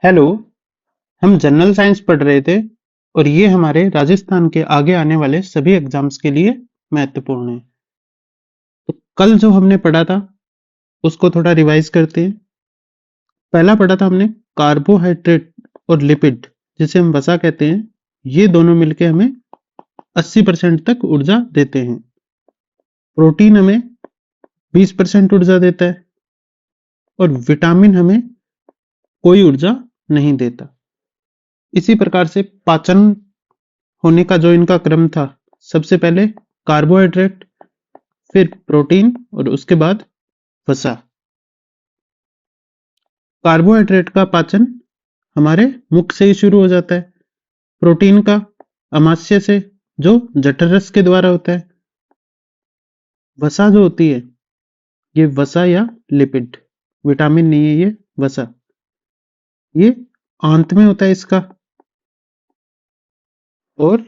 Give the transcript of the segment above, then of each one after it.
Hello. हम general science पढ़ रहे थे और ये हमारे राजस्थान के आगे आने वाले सभी एग्जाम्स के लिए महत्वपूर्ण है। तो कल जो हमने पढ़ा था उसको थोड़ा रिवाइज करते हैं। पहला पढ़ा था हमने कार्बोहाइड्रेट और लिपिड, जिसे हम वसा कहते हैं। ये दोनों मिलके हमें 80% तक ऊर्जा देते हैं। प्रोटीन हमें 20% ऊर्जा देता है और विटामिन हमें कोई ऊर्जा नहीं देता। इसी प्रकार से पाचन होने का जो इनका क्रम था, सबसे पहले कार्बोहाइड्रेट, फिर प्रोटीन और उसके बाद वसा। कार्बोहाइड्रेट का पाचन हमारे मुख से ही शुरू हो जाता है। प्रोटीन का अमाशय से, जो जठर रस के द्वारा होता है। वसा जो होती है, ये वसा या लिपिड, विटामिन नहीं है ये, वसा। ये आंत में होता है इसका, और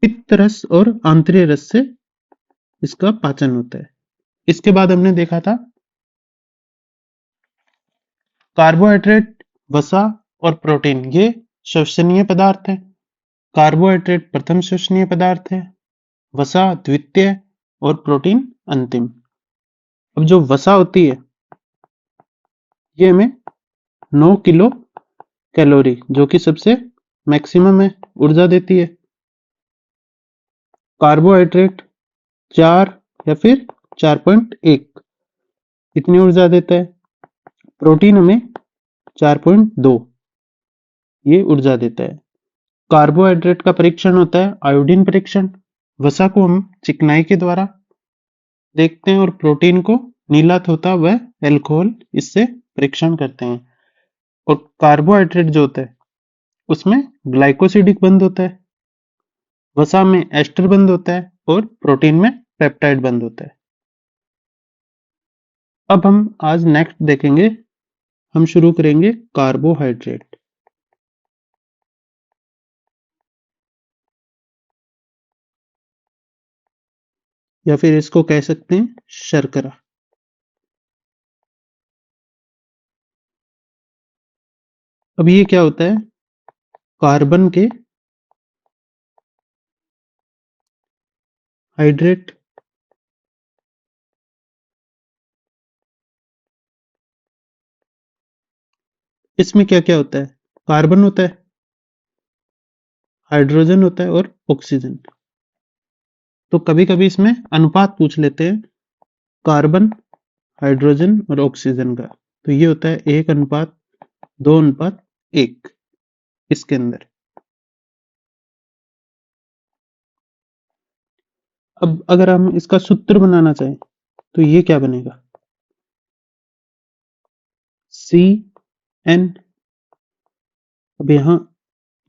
पित्त रस और आंतर्य रस से इसका पाचन होता है। इसके बाद हमने देखा था कार्बोहाइड्रेट, वसा और प्रोटीन, ये श्वसनीय पदार्थ है। कार्बोहाइड्रेट प्रथम श्वसनीय पदार्थ है, वसा द्वितीय और प्रोटीन अंतिम। अब जो वसा होती है, ये हमें 9 किलो कैलोरी, जो कि सबसे मैक्सिमम है, ऊर्जा देती है। कार्बोहाइड्रेट 4 या फिर 4.1 इतनी ऊर्जा देता है। प्रोटीन हमें 4.2 ये ऊर्जा देता है। कार्बोहाइड्रेट का परीक्षण होता है आयोडीन परीक्षण। वसा को हम चिकनाई के द्वारा देखते हैं और प्रोटीन को नीला तोता व एल्कोहल इससे परीक्षण करते हैं। और कार्बोहाइड्रेट जो होता है उसमें ग्लाइकोसिडिक बंध होता है, वसा में एस्टर बंध होता है और प्रोटीन में पेप्टाइड बंध होता है। अब हम आज नेक्स्ट देखेंगे, हम शुरू करेंगे कार्बोहाइड्रेट। या फिर इसको कह सकते हैं शर्करा। अब ये क्या होता है, कार्बन के हाइड्रेट, इसमें क्या क्या होता है, कार्बन होता है, हाइड्रोजन होता है और ऑक्सीजन। तो कभी कभी इसमें अनुपात पूछ लेते हैं, कार्बन, हाइड्रोजन और ऑक्सीजन का। तो ये होता है 1:2:1 इसके अंदर। अब अगर हम इसका सूत्र बनाना चाहें तो ये क्या बनेगा, CN। अब यहाँ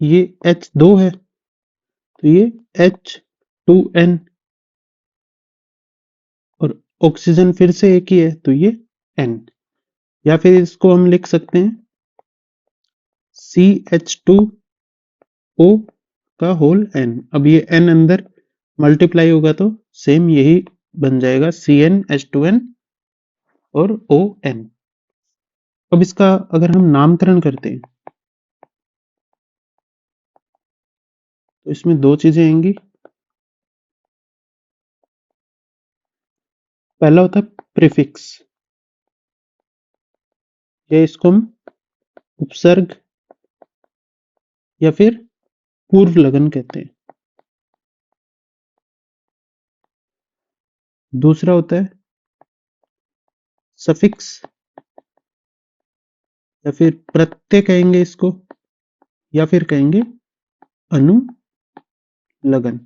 ये H2 है तो ये H2N, और ऑक्सीजन फिर से एक ही है तो ये N। या फिर इसको हम लिख सकते हैं CH2O का होल N। अब ये N अंदर मल्टीप्लाई होगा तो सेम यही बन जाएगा, CnH2n और ON। अब इसका अगर हम नामकरण करते हैं तो इसमें दो चीजें आएंगी। पहला होता है प्रीफिक्स, या इसको हम उपसर्ग या फिर पूर्व लगन कहते हैं। दूसरा होता है सफिक्स, या फिर प्रत्यय कहेंगे इसको, या फिर कहेंगे अनुलगन।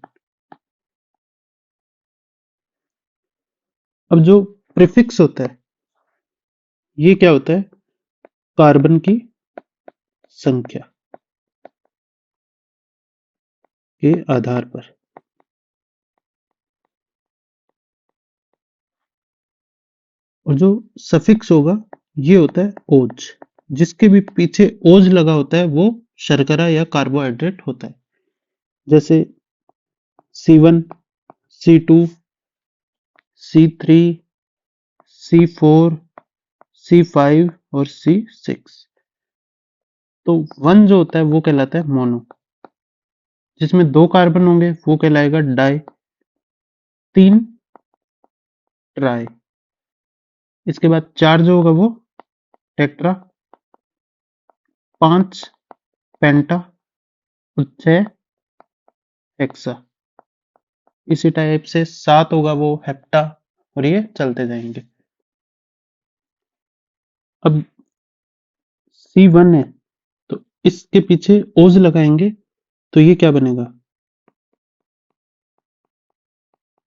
अब जो प्रीफिक्स होता है, ये क्या होता है, कार्बन की संख्या के आधार पर। और जो सफिक्स होगा ये होता है ओज, जिसके भी पीछे ओज लगा होता है वो शर्करा या कार्बोहाइड्रेट होता है। जैसे C1, C2, C3, C4, C5 और C6। तो 1 जो होता है वो कहलाता है मोनो, जिसमें 2 कार्बन होंगे वो कहलाएगा डाई, 3 ट्राई, इसके बाद 4 जो होगा वो टेट्रा, 5 पेंटा और 6 हेक्सा। इसी टाइप से 7 होगा वो हेप्टा, और ये चलते जाएंगे। अब C1 है तो इसके पीछे ओज लगाएंगे तो ये क्या बनेगा,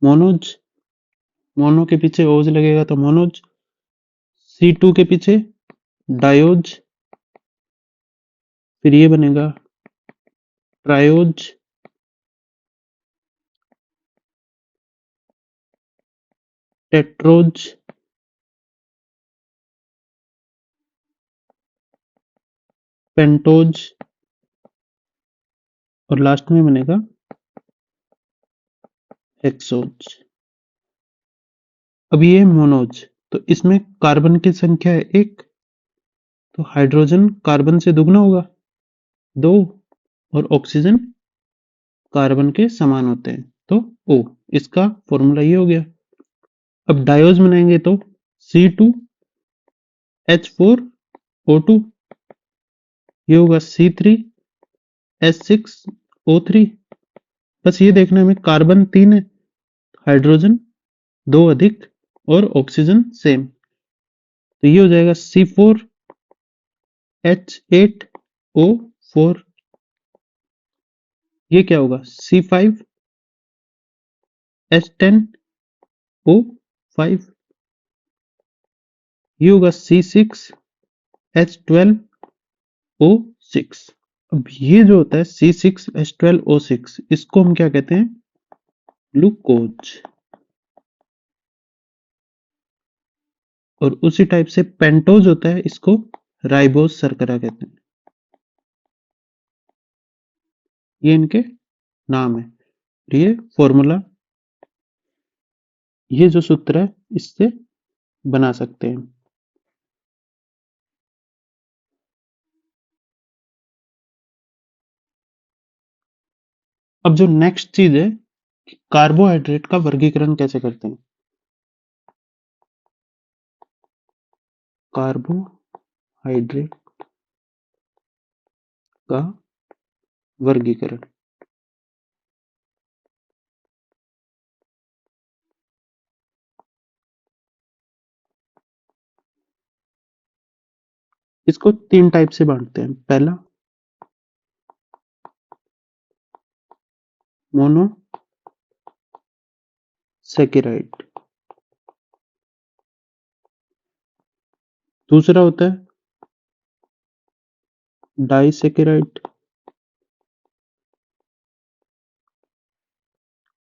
मोनोज। मोनो के पीछे ओज लगेगा तो मोनोज। C2 के पीछे डायोज, फिर ये बनेगा ट्रायोज, टेट्रोज, पेंटोज, और लास्ट में बनेगा हेक्सोज। अब ये मोनोज, तो इसमें कार्बन की संख्या है 1, तो हाइड्रोजन कार्बन से दुगना होगा 2, और ऑक्सीजन कार्बन के समान होते हैं तो O। इसका फॉर्मूला ये हो गया। अब डायोज बनाएंगे तो C2H4O2, ये होगा C3H6O3। बस ये देखना हमें कार्बन 3 है, हाइड्रोजन 2 अधिक और ऑक्सीजन सेम, तो ये हो जाएगा C4H8O4। ये क्या होगा C5H10O5। ये होगा C6H12O6। अब ये जो होता है C6H12O6, इसको हम क्या कहते हैं, ग्लूकोज। और उसी टाइप से पेंटोज होता है, इसको राइबोज शर्करा कहते हैं। ये इनके नाम है। ये फॉर्मूला, ये जो सूत्र है इससे बना सकते हैं। अब जो नेक्स्ट चीज है, कार्बोहाइड्रेट का वर्गीकरण कैसे करते हैं। कार्बोहाइड्रेट का वर्गीकरण, इसको 3 टाइप से बांटते हैं। पहला मोनो सैकेराइड, दूसरा होता है डाइसैकेराइड,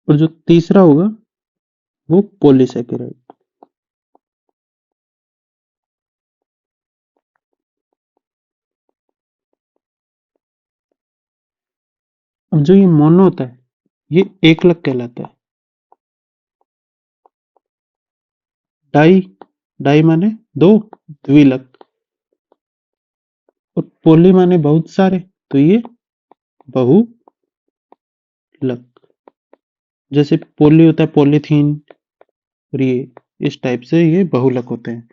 और जो तीसरा होगा वो पॉलीसैकेराइड। अब जो ये मोनो होता है ये एकलक कहलाता है। डाई, डाई माने 2, द्विलक, और पोली माने बहुत सारे, तो ये बहुलक। जैसे पोली होता है पॉलीथीन, और ये इस टाइप से ये बहुलक होते हैं।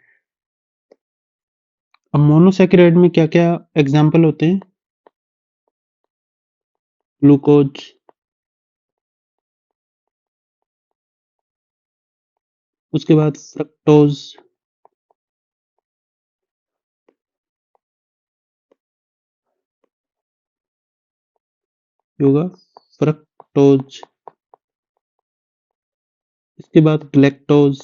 अब मोनोसैकेराइड में क्या क्या एग्जाम्पल होते हैं, ग्लूकोज, उसके बाद फ्रक्टोज, होगा फ्रक्टोज, इसके बाद ग्लैक्टोज,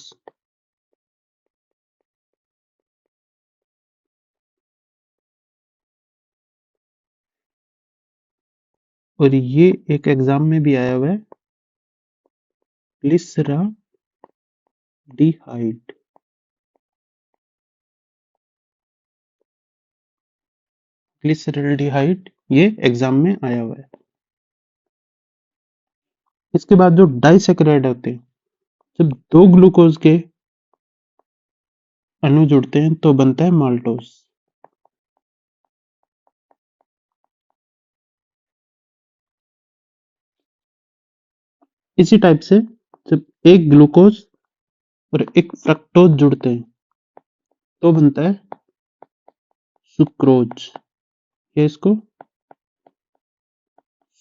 और ये एक एग्जाम में भी आया हुआ है, ग्लिसराल्डिहाइड। ग्लिसरल्डिहाइड ये एग्जाम में आया हुआ है। इसके बाद जो डाइसैकेराइड होते हैं, जब 2 ग्लूकोज के अणु जुड़ते हैं तो बनता है माल्टोज। इसी टाइप से जब एक ग्लूकोज और एक फ्रक्टोज जुड़ते हैं तो बनता है सुक्रोज, या इसको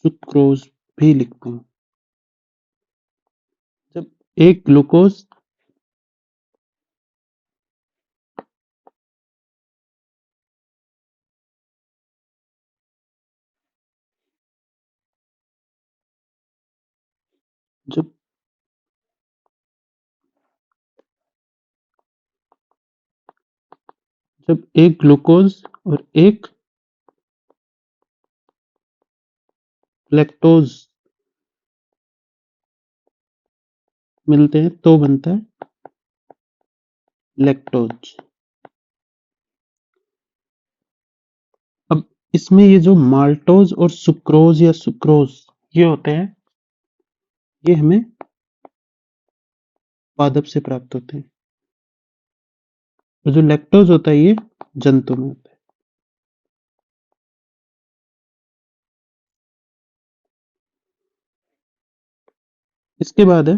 सुक्रोज भी लिखते हैं। जब एक ग्लूकोज जब जब एक ग्लूकोज और एक लैक्टोज मिलते हैं तो बनता है लैक्टोज। अब इसमें ये जो माल्टोज और सुक्रोज या सुक्रोज ये होते हैं, ये हमें पादप से प्राप्त होते हैं, और जो लैक्टोज होता है ये जंतु में होता है। इसके बाद है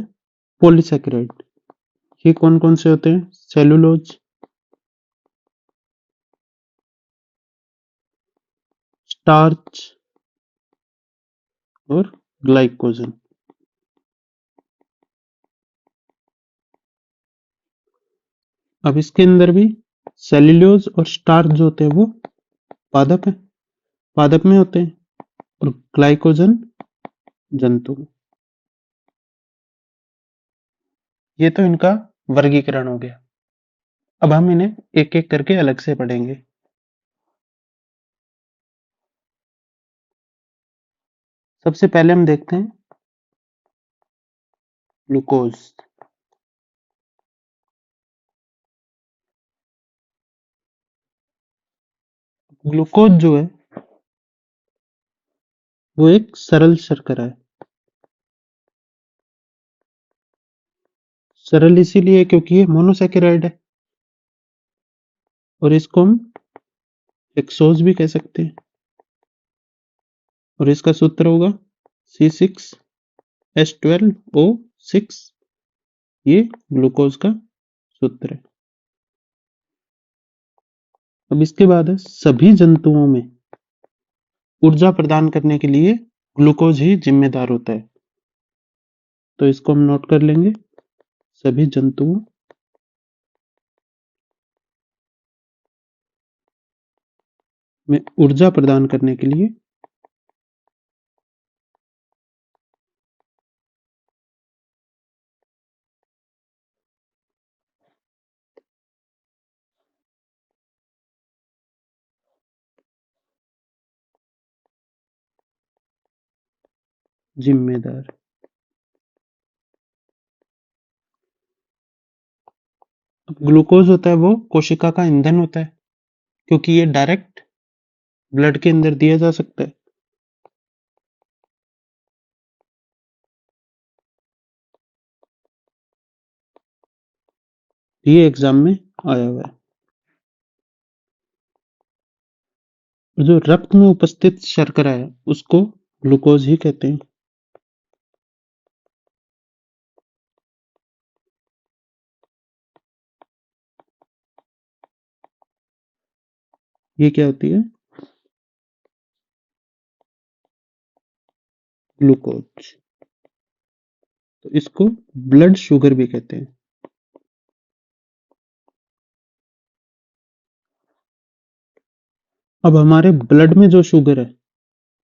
पॉलीसैकेराइड। ये कौन कौन से होते हैं? सेलुलोज, स्टार्च और ग्लाइकोजन। अब इसके अंदर भी सेल्यूलोज और स्टार्च जो होते हैं वो पादप है, पादप में होते हैं, और ग्लाइकोजन जंतु में। ये तो इनका वर्गीकरण हो गया। अब हम इन्हें एक एक करके अलग से पढ़ेंगे। सबसे पहले हम देखते हैं ग्लूकोज। ग्लूकोज जो है वो एक सरल शर्करा है। सरल इसीलिए क्योंकि ये मोनोसैकेराइड है, और इसको हम हेक्सोज भी कह सकते हैं, और इसका सूत्र होगा C6H12O6। ये ग्लूकोज का सूत्र है। अब इसके बाद है सभी जंतुओं में ऊर्जा प्रदान करने के लिए ग्लूकोज ही जिम्मेदार होता है, तो इसको हम नोट कर लेंगे। सभी जंतुओं में ऊर्जा प्रदान करने के लिए जिम्मेदार। ग्लूकोज होता है वो कोशिका का ईंधन होता है, क्योंकि ये डायरेक्ट ब्लड के अंदर दिया जा सकता है। ये एग्जाम में आया हुआ है। जो रक्त में उपस्थित शर्करा है उसको ग्लूकोज ही कहते हैं। ये क्या होती है? ग्लूकोज। तो इसको ब्लड शुगर भी कहते हैं। अब हमारे ब्लड में जो शुगर है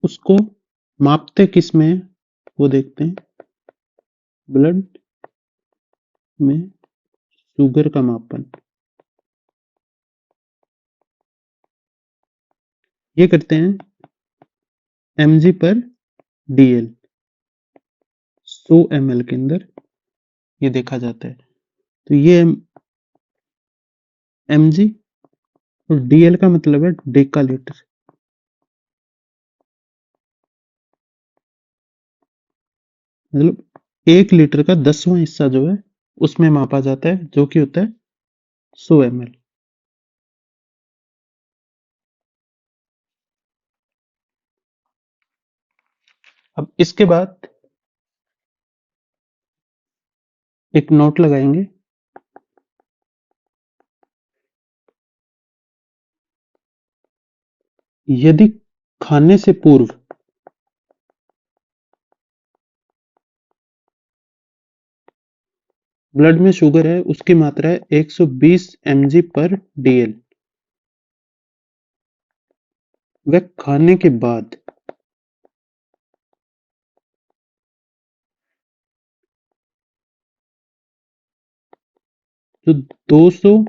उसको मापते किस में है वो देखते हैं। ब्लड में शुगर का मापन ये करते हैं mg पर dl, 100 ml के अंदर ये देखा जाता है। तो ये mg और dl का मतलब है डेका लीटर। मतलब 1 लीटर का 10वां हिस्सा जो है उसमें मापा जाता है, जो कि होता है 100 ml। अब इसके बाद एक नोट लगाएंगे। यदि खाने से पूर्व ब्लड में शुगर है, उसकी मात्रा है 120 mg पर dl, वह खाने के बाद जो 200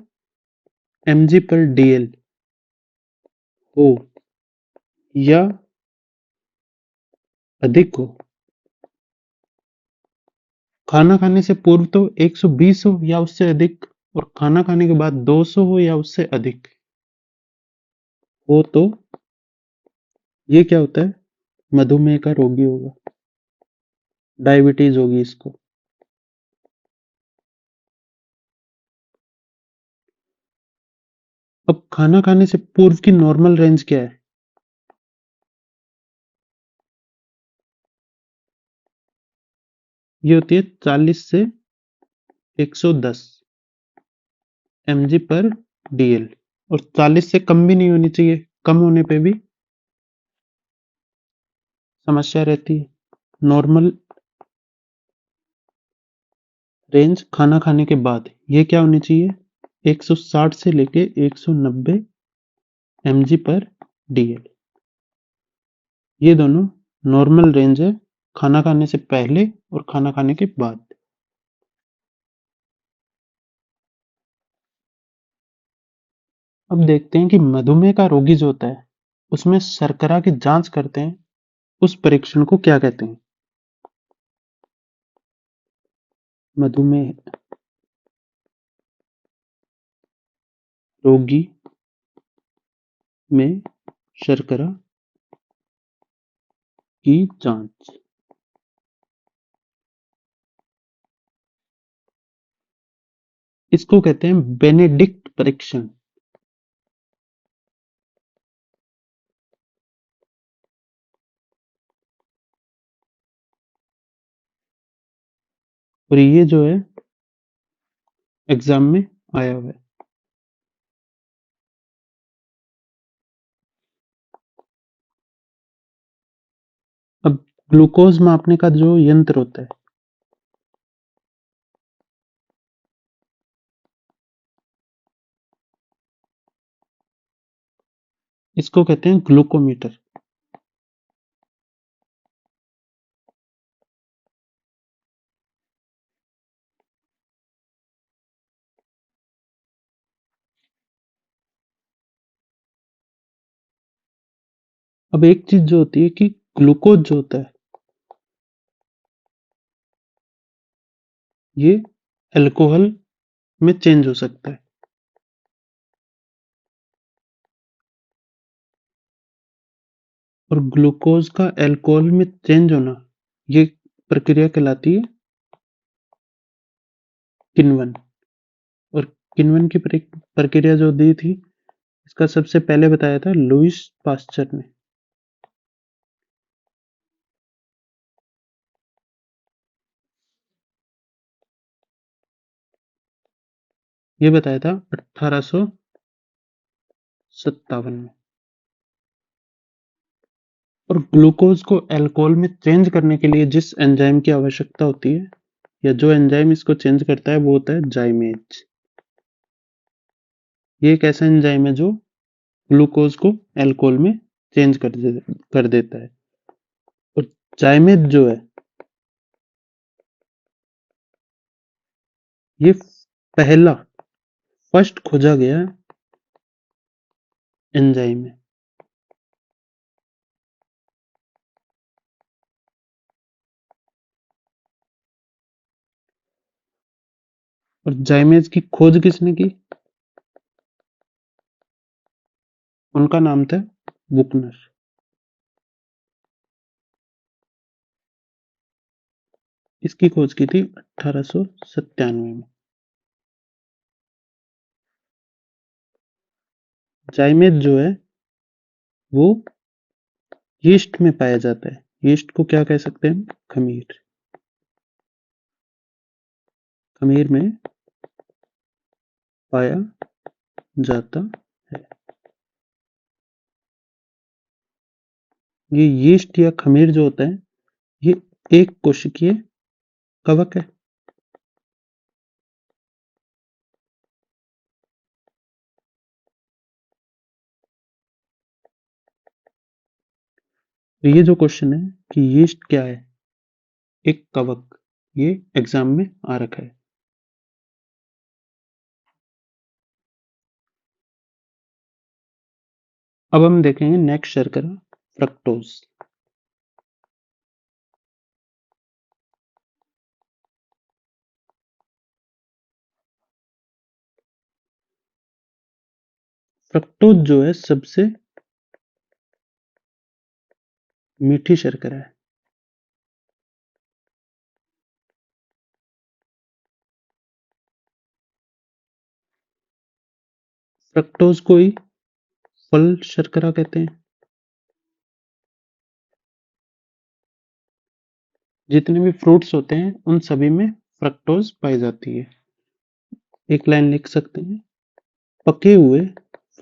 mg पर dl हो या अधिक हो। खाना खाने से पूर्व तो 120 हो या उससे अधिक, और खाना खाने के बाद 200 हो या उससे अधिक हो, तो ये क्या होता है, मधुमेह का रोगी होगा, डायबिटीज होगी इसको। अब खाना खाने से पूर्व की नॉर्मल रेंज क्या है? ये होती है 40 से 110 mg पर dl, और 40 से कम भी नहीं होनी चाहिए, कम होने पे भी समस्या रहती है। नॉर्मल रेंज खाना खाने के बाद ये क्या होनी चाहिए, 160 से लेके 190 mg पर dl। ये दोनों नॉर्मल रेंज है खाना खाने से पहले और खाना खाने के बाद। अब देखते हैं कि मधुमेह का रोगी जो होता है उसमें शर्करा की जांच करते हैं, उस परीक्षण को क्या कहते हैं? मधुमेह रोगी में शर्करा की जांच। इसको कहते हैं बेनेडिक्ट परीक्षण। और ये जो है एग्जाम में आया हुआ है। अब ग्लूकोज मापने का जो यंत्र होता है इसको कहते हैं ग्लूकोमीटर। अब एक चीज जो होती है कि ग्लूकोज जो होता है ये अल्कोहल में चेंज हो सकता है, और ग्लूकोज का अल्कोहल में चेंज होना ये प्रक्रिया कहलाती है किण्वन। और किण्वन की प्रक्रिया जो दी थी इसका सबसे पहले बताया था लुईस पास्चर ने। ये बताया था 1857 में। और ग्लूकोज को अल्कोहल में चेंज करने के लिए जिस एंजाइम की आवश्यकता होती है या जो एंजाइम इसको चेंज करता है वो होता है जाइमेज। ये एक ऐसा एंजाइम है जो ग्लूकोज को अल्कोहल में चेंज कर देता है। और जाइमेज जो है ये पहला फर्स्ट खोजा गया एंजाइम है। और जाइमेज की खोज किसने की? उनका नाम था बुकनर। इसकी खोज की थी 1897 में। जाइमेज जो है वो यीस्ट में पाया जाता है। यीस्ट को क्या कह सकते हैं? खमीर। खमीर में पाया जाता है। ये यीस्ट या खमीर जो होता है ये एक कोशिकीय कवक है। तो ये जो क्वेश्चन है कि यीस्ट क्या है, एक कवक, ये एग्जाम में आ रखा है। अब हम देखेंगे नेक्स्ट शर्करा, फ्रक्टोज। फ्रक्टोज जो है सबसे मीठी शर्करा है। फ्रक्टोज को ही फल शर्करा कहते हैं। जितने भी फ्रूट्स होते हैं उन सभी में फ्रक्टोज पाई जाती है। एक लाइन लिख सकते हैं, पके हुए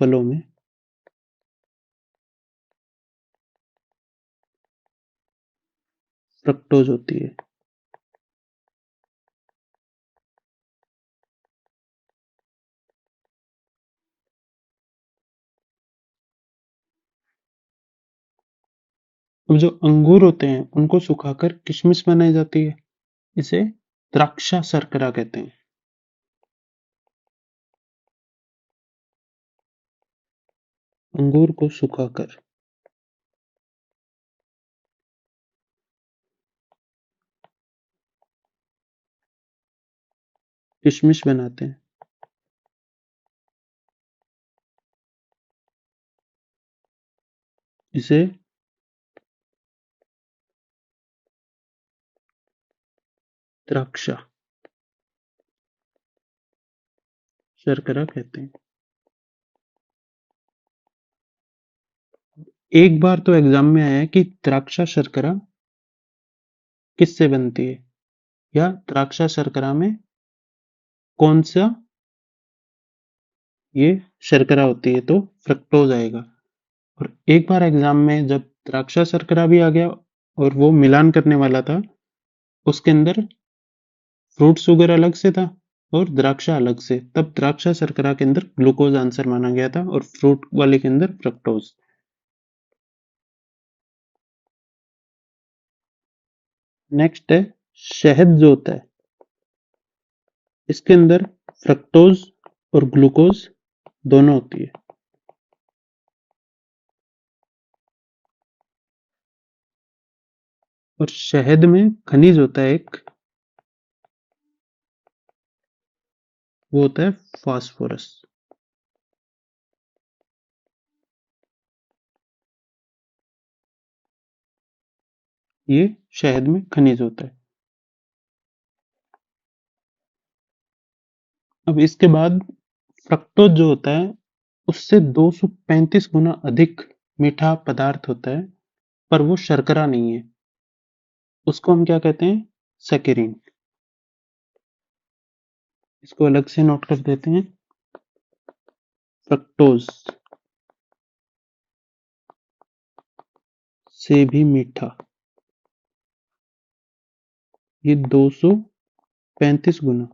फलों में फ्रक्टोज होती है। अब जो अंगूर होते हैं उनको सुखाकर किशमिश बनाई जाती है। इसे द्राक्षा शर्करा कहते हैं। अंगूर को सुखाकर किशमिश बनाते हैं। इसे द्राक्षा शर्करा कहते हैं। एक बार तो एग्जाम में आया है कि द्राक्षा शर्करा किससे बनती है, या द्राक्षा शर्करा में कौन सा ये शर्करा होती है, तो फ्रक्टोज आएगा। और एक बार एग्जाम में जब द्राक्षा शर्करा भी आ गया और वो मिलान करने वाला था, उसके अंदर फ्रूट शुगर अलग से था और द्राक्षा अलग से, तब द्राक्षा शर्करा के अंदर ग्लूकोज आंसर माना गया था और फ्रूट वाले के अंदर फ्रक्टोज। नेक्स्ट है शहद जो होता है, इसके अंदर फ्रक्टोज और ग्लूकोज दोनों होती है। और शहद में खनिज होता है एक, वो होता है फास्फोरस। ये शहद में खनिज होता है। अब इसके बाद फ्रक्टोज जो होता है उससे 235 गुना अधिक मीठा पदार्थ होता है, पर वो शर्करा नहीं है। उसको हम क्या कहते हैं? सैकरीन। इसको अलग से नोट कर देते हैं, फ्रक्टोज से भी मीठा, ये 235 गुना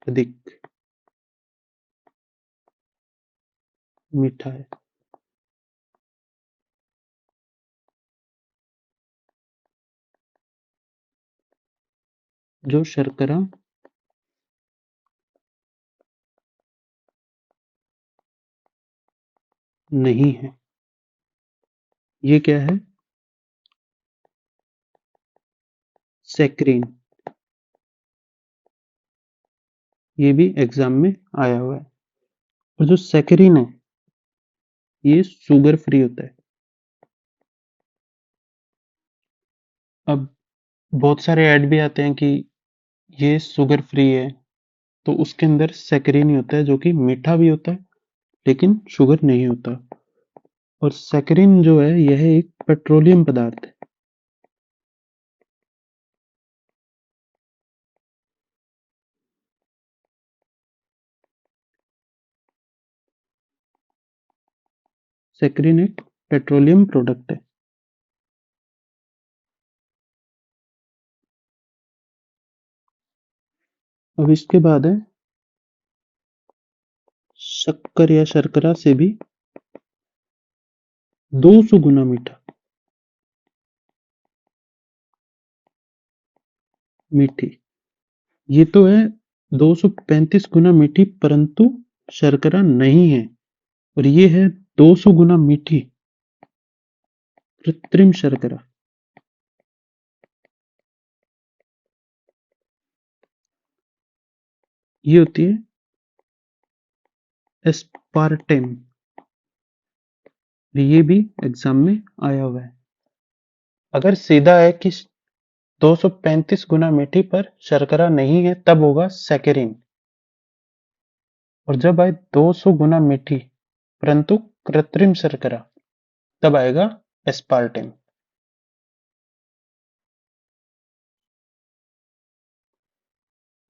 अधिक मीठा है। जो शर्करा नहीं है। ये क्या है? सैकरीन। ये भी एग्जाम में आया हुआ है। और जो सैकरीन है ये शुगर फ्री होता है। अब बहुत सारे ऐड भी आते हैं कि ये शुगर फ्री है, तो उसके अंदर सैकरीन ही होता है जो कि मीठा भी होता है लेकिन शुगर नहीं होता। और सैकरीन जो है यह एक पेट्रोलियम पदार्थ है। सैकरीन एक पेट्रोलियम प्रोडक्ट है। अब इसके बाद है शक्कर या शर्करा से भी 200 गुना मीठा। मीठी ये तो है 235 गुना मीठी, परंतु शर्करा नहीं है। और ये है 200 गुना मीठी कृत्रिम शर्करा। ये होती है एस्पार्टेम। ये भी एग्जाम में आया हुआ है। अगर सीधा है कि 235 गुना मीठी पर शर्करा नहीं है तब होगा सैकरीन। और जब आए 200 गुना मीठी परंतु कृत्रिम शर्करा तब आएगा एस्पार्टेम।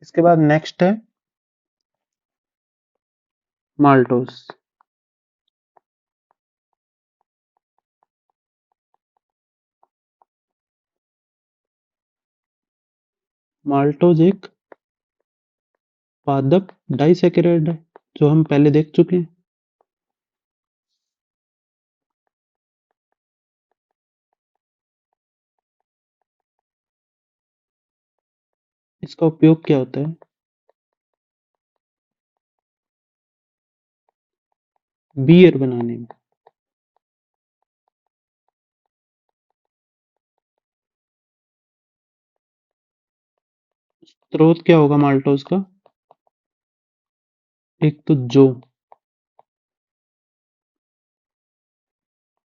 इसके बाद नेक्स्ट है माल्टोस। माल्टोज एक पादप डाइसैकेराइड है जो हम पहले देख चुके हैं। इसका उपयोग क्या होता है? बियर बनाने में। स्रोत क्या होगा माल्टोज का? एक तो जौ,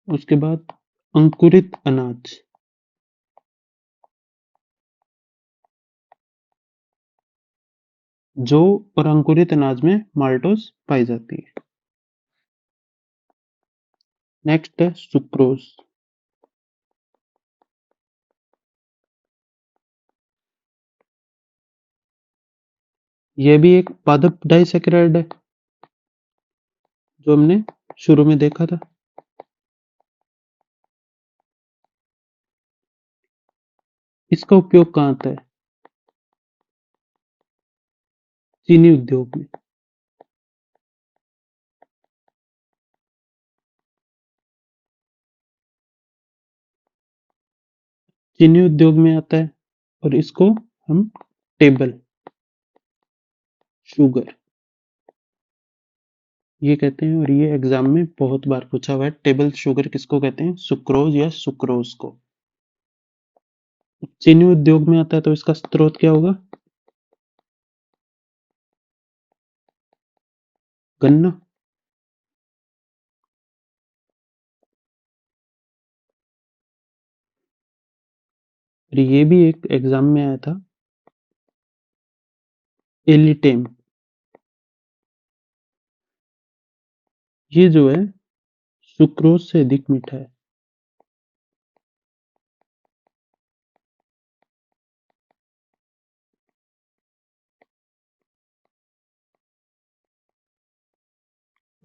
उसके बाद अंकुरित अनाज। जौ और अंकुरित अनाज में माल्टोज पाई जाती है। नेक्स्ट है सुक्रोज। यह भी एक पादप डाइसैकेराइड है जो हमने शुरू में देखा था। इसका उपयोग कहाँ आता है? चीनी उद्योग में। चीनी उद्योग में आता है और इसको हम टेबल शुगर ये कहते हैं। और ये एग्जाम में बहुत बार पूछा हुआ है। टेबल शुगर किसको कहते हैं? सुक्रोज या सुक्रोज को। चीनी उद्योग में आता है तो इसका स्रोत क्या होगा? गन्ना। और ये भी एक एग्जाम में आया था, एलिटेम। ये जो है सुक्रोज से अधिक मीठा है।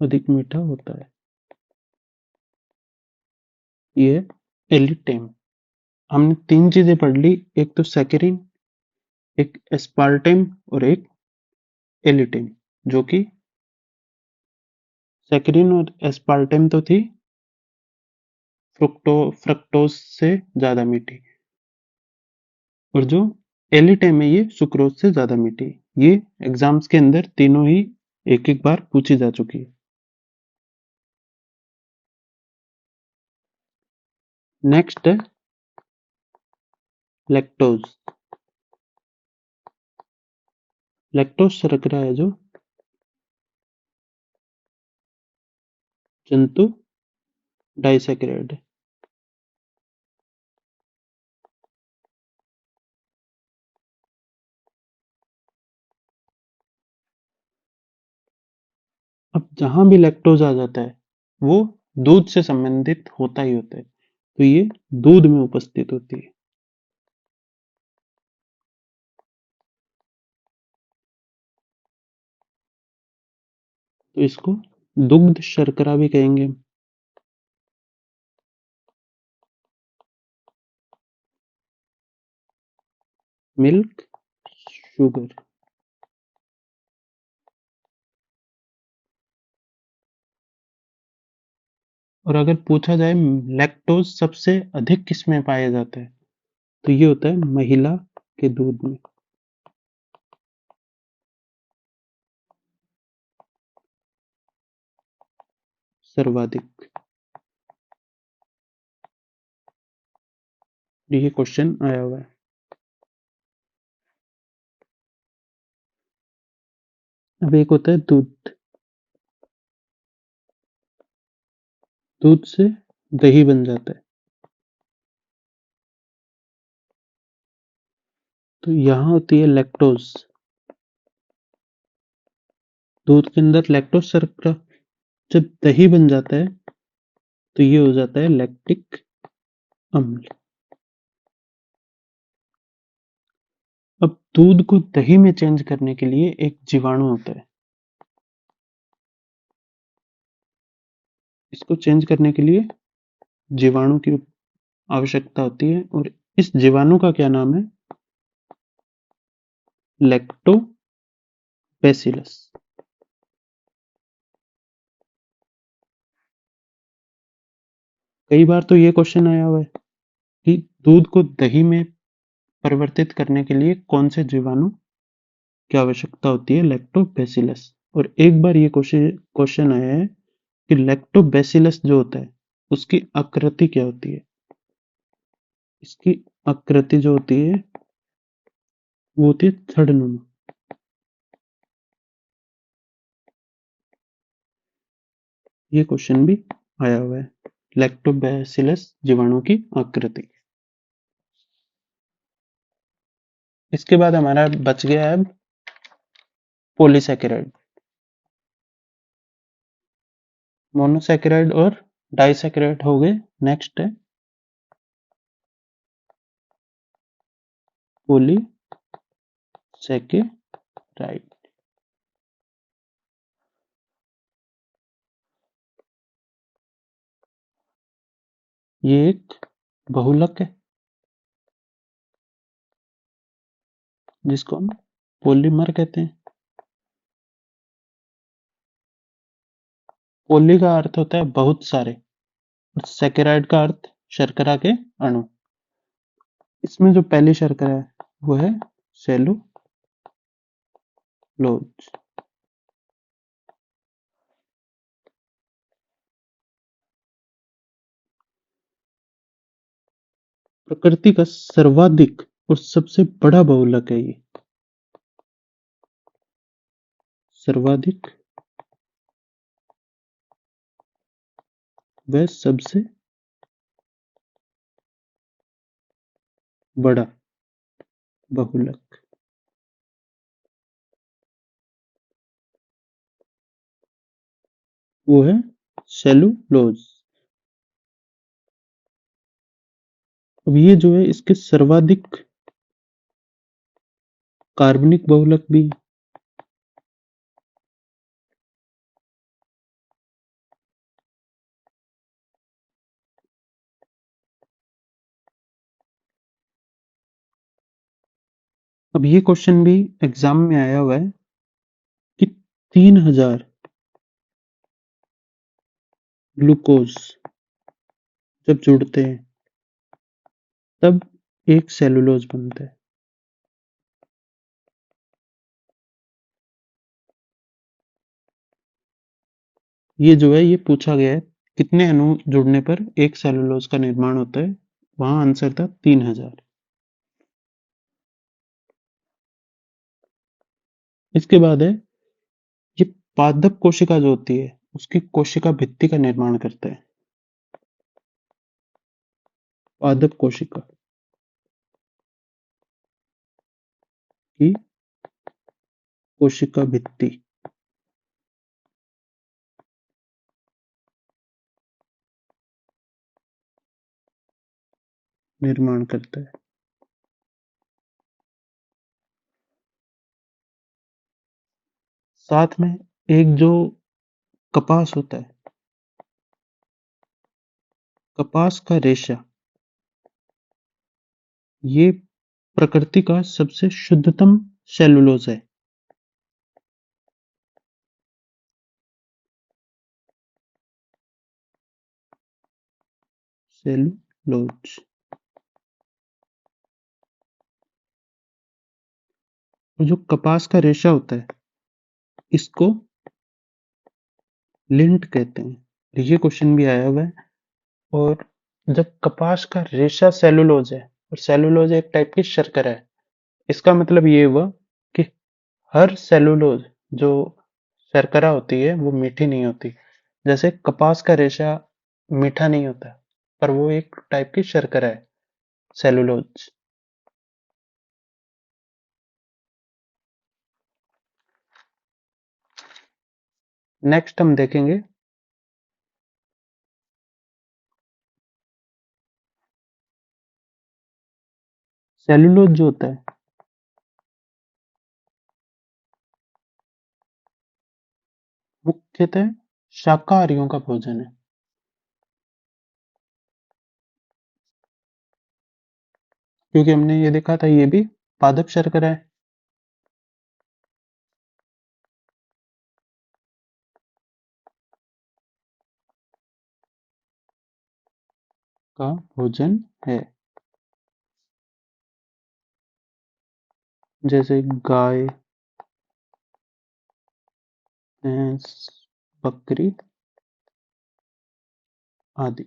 अधिक मीठा होता है। ये है एलिटेम। हमने तीन चीजें पढ़ ली, एक तो सैकरिन, एक एस्पार्टेम और एक एलिटेम। जो कि सैकरिन और एस्पार्टेम तो थी फ्रुक्टोज से ज्यादा मीठी, और जो एलिटेम है ये सुक्रोज से ज्यादा मीठी। ये एग्जाम्स के अंदर तीनों ही एक एक बार पूछी जा चुकी है। नेक्स्ट है लैक्टोज। लैक्टोज शर्करा है जो जंतु डाइसैकेराइड है। अब जहां भी लैक्टोज आ जाता है वो दूध से संबंधित होता ही होता है, तो ये दूध में उपस्थित होती है। तो इसको दुग्ध शर्करा भी कहेंगे। Milk sugar. और अगर पूछा जाए लैक्टोज सबसे अधिक किस में पाया जाता है, तो ये होता है महिला के दूध में। सर्वाधिक। ये क्वेश्चन आया हुआ है। अब एक होता है दूध। दूध से दही बन जाता है। तो यहाँ होती है लैक्टोज। दूध के अंदर लैक्टोज शर्करा। जब दही बन जाता है तो ये हो जाता है लैक्टिक अम्ल। अब दूध को दही में चेंज करने के लिए एक जीवाणु होता है। इसको चेंज करने के लिए जीवाणु की आवश्यकता होती है, और इस जीवाणु का क्या नाम है? लैक्टोबैसिलस। कई बार तो ये क्वेश्चन आया हुआ है कि दूध को दही में परिवर्तित करने के लिए कौन से जीवाणु की आवश्यकता होती है? लैक्टोबैसिलस। और एक बार ये क्वेश्चन आया है कि लैक्टोबैसिलस जो होता है उसकी आकृति क्या होती है? इसकी आकृति जो होती है वो होती है थड़नुमा। ये क्वेश्चन भी आया हुआ है, लैक्टोबैसिलस जीवाणु की आकृति। इसके बाद हमारा बच गया है अब पॉलीसैकेराइड। मोनोसैकेराइड और डाइसैकेराइड हो गए। नेक्स्ट है पॉलीसैकेराइड। ये एक बहुलक है जिसको हम पॉलीमर कहते हैं। पॉली का अर्थ होता है बहुत सारे, और सैकेराइड का अर्थ शर्करा के अणु। इसमें जो पहली शर्करा है वो है सेलुलोज। प्रकृति का सर्वाधिक और सबसे बड़ा बहुलक है ये। सर्वाधिक व सबसे बड़ा बहुलक वो है सेलुलोज। अब ये जो है इसके सर्वाधिक कार्बनिक बहुलक भी है। अब ये क्वेश्चन भी एग्जाम में आया हुआ है कि 3000 ग्लूकोज जब जुड़ते हैं तब एक सेलुलोज बनता है। ये जो है ये पूछा गया है कितने अणु जुड़ने पर एक सेलुलोज का निर्माण होता है। वहां आंसर था 3000। इसके बाद है ये पादप कोशिका जो होती है उसकी कोशिका भित्ति का निर्माण करता है। पादप कोशिका की कोशिका भित्ति। निर्माण करता है। साथ में एक जो कपास होता है, कपास का रेशा, ये प्रकृति का सबसे शुद्धतम सेलुलोज है। सेलुलोज। और जो कपास का रेशा होता है, इसको लिंट कहते हैं। ये क्वेश्चन भी आया हुआ है। और जब कपास का रेशा सेलुलोज है, और सेलुलोज एक टाइप की शर्करा है, इसका मतलब ये हुआ कि हर सेलुलोज जो शर्करा होती है वो मीठी नहीं होती। जैसे कपास का रेशा मीठा नहीं होता, पर वो एक टाइप की शर्करा है, सेलुलोज। नेक्स्ट हम देखेंगे सेलुलोज जो होता है, मुख्यतः शाकाहारियों का भोजन है। क्योंकि हमने ये देखा था, ये भी पादप शर्करा है। का भोजन है। जैसे गाय, भैंस, बकरी आदि।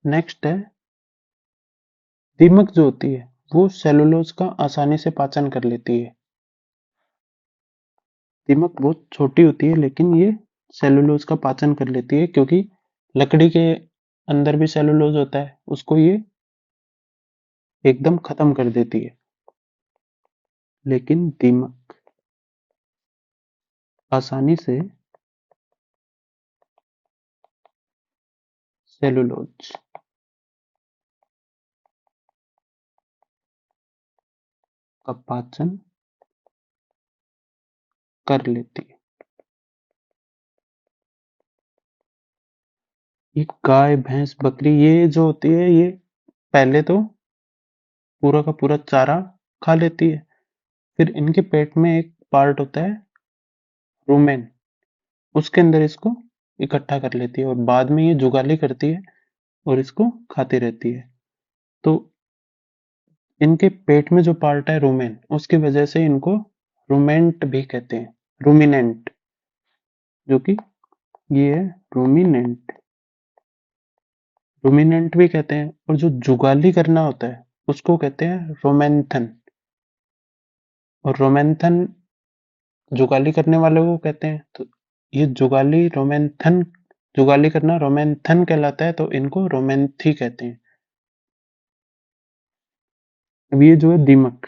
नेक्स्ट है दीमक जो होती है, वो सेलुलोज का आसानी से पाचन कर लेती है। दीमक बहुत छोटी होती है, लेकिन ये सेलुलोज का पाचन कर लेती है, क्योंकि लकड़ी के अंदर भी सेलुलोज होता है, उसको ये एकदम खत्म कर देती है। लेकिन दीमक आसानी से सेलुलोज का पाचन कर लेती है। ये गाय, भैंस, बकरी, ये जो होती है, ये पहले तो पूरा का पूरा चारा खा लेती है। फिर इनके पेट में एक पार्ट होता है, रूमेन, उसके अंदर इसको इकट्ठा कर लेती है, और बाद में ये जुगाली करती है और इसको खाती रहती है। तो इनके पेट में जो पार्ट है रूमेन, उसकी वजह से इनको रूमेंट भी कहते हैं। रूमिनेंट, जो कि ये है रूमिनेंट। रूमिनेंट भी कहते हैं। और जो जुगाली करना होता है, उसको कहते हैं रोमेंथन। और रोमेंथन जुगाली करने वाले को कहते हैं। तो ये जुगाली रोमेंथन, जुगाली करना रोमेंथन कहलाता है, तो इनको रोमेंथी कहते हैं। अब ये जो है दीमक,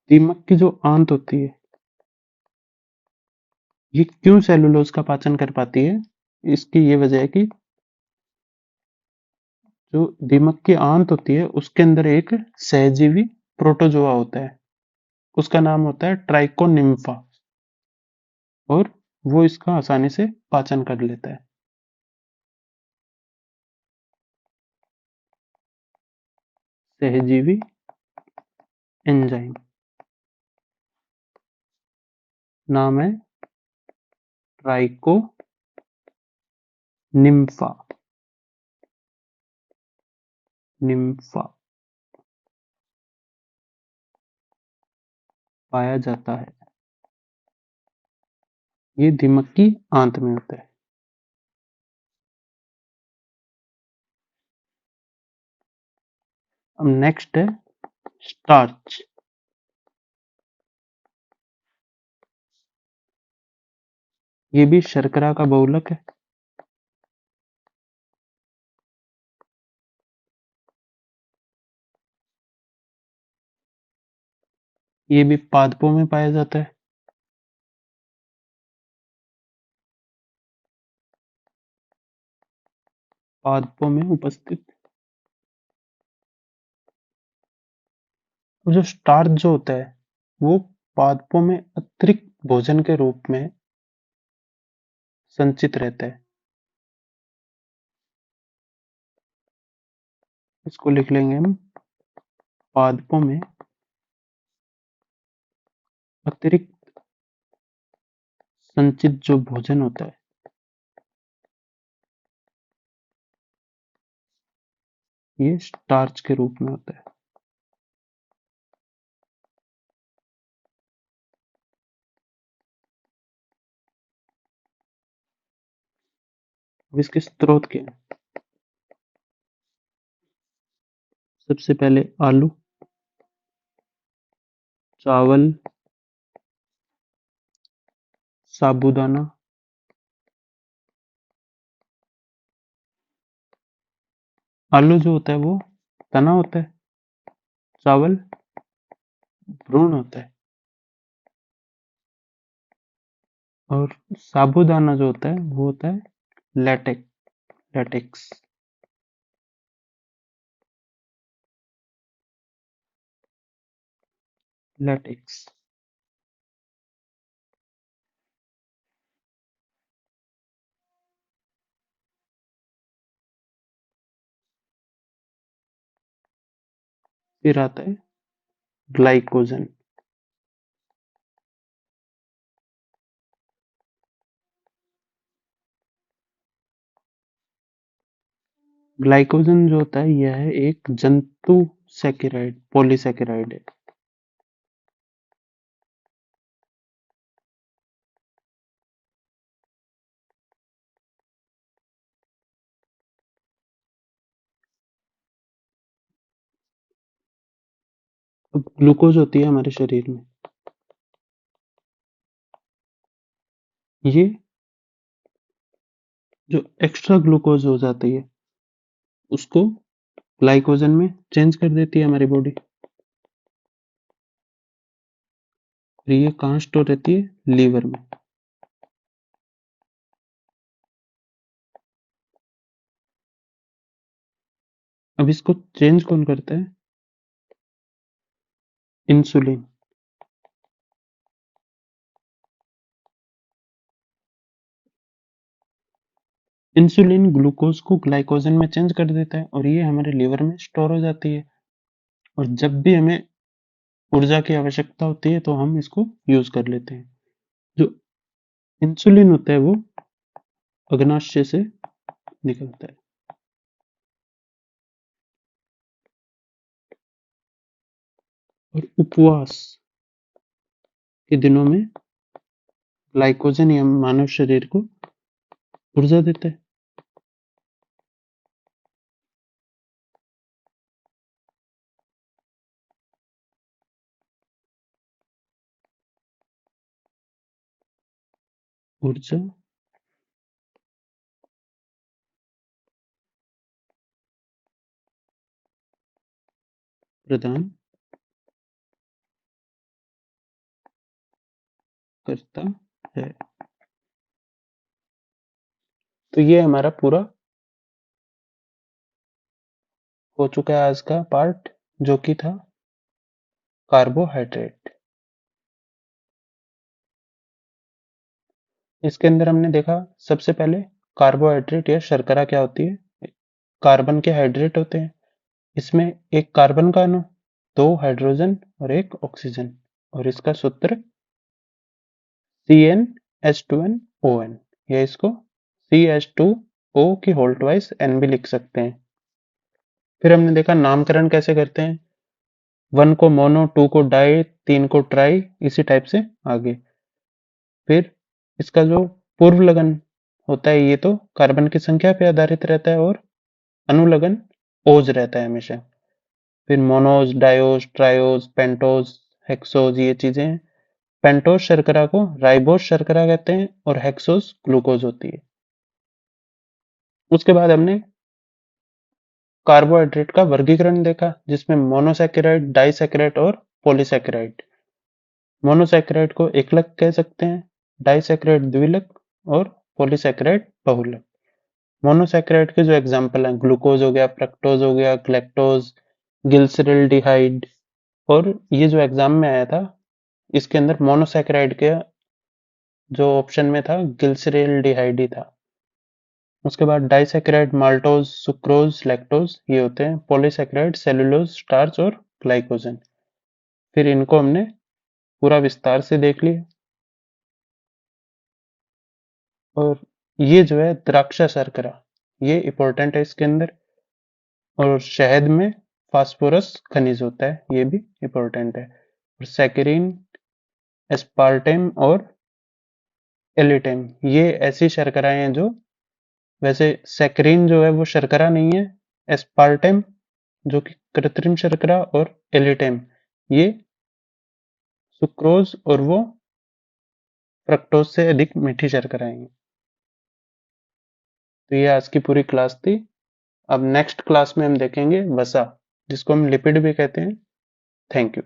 दीमक की जो आंत होती है, ये क्यों सेलुलोज का पाचन कर पाती है? इसकी ये वजह है कि जो दीमक की आंत होती है, उसके अंदर एक सहजीवी प्रोटोजोआ होता है। उसका नाम होता है ट्राइकोनिम्फा, और वो इसका आसानी से पाचन कर लेता है। सहजीवी एंजाइम, नाम है ट्राइकोनिम्फा। निम्फा पाया जाता है। ये दीमक की आंत में होता है। अब नेक्स्ट है स्टार्च। ये भी शर्करा का बहुलक है। ये भी पादपों में पाया जाता है। पादपों में उपस्थित। और जो स्टार्च जो होता है वो पादपों में अतिरिक्त भोजन के रूप में संचित रहता है। इसको लिख लेंगे हम, पादपों में अतिरिक्त संचित जो भोजन होता है ये स्टार्च के रूप में होता है। अब इसके स्रोत क्या है? सबसे पहले आलू, चावल, साबूदाना, आलू जो होता है वो तना होता है, चावल भ्रूण होता है, और साबूदाना जो होता है वो होता है लैटेक्स। लैटेक्स। फिर आता है ग्लाइकोजन। ग्लाइकोजन जो होता है यह है एक जंतु सैकेराइड, पॉलीसैकेराइड है। अब ग्लूकोज होती है हमारे शरीर में, ये जो एक्स्ट्रा ग्लूकोज हो जाती है उसको ग्लाइकोजन में चेंज कर देती है हमारी बॉडी। और ये कहाँ स्टोर रहती है? लीवर में। अब इसको चेंज कौन करता है? इंसुलिन। इंसुलिन ग्लूकोज को ग्लाइकोजन में चेंज कर देता है और ये हमारे लीवर में स्टोर हो जाती है। और जब भी हमें ऊर्जा की आवश्यकता होती है तो हम इसको यूज कर लेते हैं। जो इंसुलिन होता है वो अग्नाशय से निकलता है। और उपवास के दिनों में ग्लाइकोजन या मानव शरीर को ऊर्जा देता है। ऊर्जा प्रदान करता है। तो ये हमारा पूरा हो चुका है आज का पार्ट, जो कि था कार्बोहाइड्रेट। इसके अंदर हमने देखा सबसे पहले कार्बोहाइड्रेट या शर्करा क्या होती है। कार्बन के हाइड्रेट होते हैं, इसमें एक कार्बन का अणु, दो हाइड्रोजन और एक ऑक्सीजन, और इसका सूत्र CnH2nOn, या इसको CH2O की होल ट्वाइस N भी लिख सकते हैं। फिर हमने देखा नामकरण कैसे करते हैं, 1 को मोनो, 2 को डाई, 3 को ट्राई, इसी टाइप से आगे। फिर इसका जो पूर्व लगन होता है ये तो कार्बन की संख्या पे आधारित रहता है, और अनुलगन ओज रहता है हमेशा। फिर मोनोज, डायोज, ट्रायोज, पेंटोज, हेक्सोज, ये चीजें हैं। पेंटोज शर्करा को राइबोज शर्करा कहते हैं और हेक्सोज ग्लूकोज होती है। उसके बाद हमने कार्बोहाइड्रेट का वर्गीकरण देखा जिसमें मोनोसैकेराइड, डाइसैकेराइड और पॉलीसैकेराइड। मोनोसैकेराइड को एकलक कह सकते हैं, डाइसैकेराइड द्विलक और पॉलीसैकेराइड बहुलक। मोनोसैकेराइड के जो एग्जाम्पल हैं, ग्लूकोज हो गया, फ्रक्टोज हो गया, ग्लैक्टोज, ग्लिसरल्डिहाइड। और ये जो एग्जाम में आया था, इसके अंदर मोनोसैकेराइड के जो ऑप्शन में था ग्लिसरल्डिहाइड ही था। उसके बाद डाइसैकेराइड माल्टोज, सुक्रोज, लैक्टोज ये होते हैं। पॉलीसैकेराइड सेलुलोज, स्टार्च और ग्लाइकोजन। फिर इनको हमने पूरा विस्तार से देख लिया। और ये जो है द्राक्षा शर्करा, ये इंपॉर्टेंट है इसके अंदर। और शहद में फास्फोरस खनिज होता है, ये भी इंपॉर्टेंट है। और सैकरीन, एस्पार्टेम और एलिटेम, ये ऐसी शर्कराएं हैं जो, वैसे सैकरीन जो है वो शर्करा नहीं है, एस्पार्टेम जो कि कृत्रिम शर्करा, और एलिटेम ये सुक्रोज और वो फ्रक्टोज से अधिक मीठी शर्कराएं हैं। तो ये आज की पूरी क्लास थी। अब नेक्स्ट क्लास में हम देखेंगे वसा, जिसको हम लिपिड भी कहते हैं। Thank you.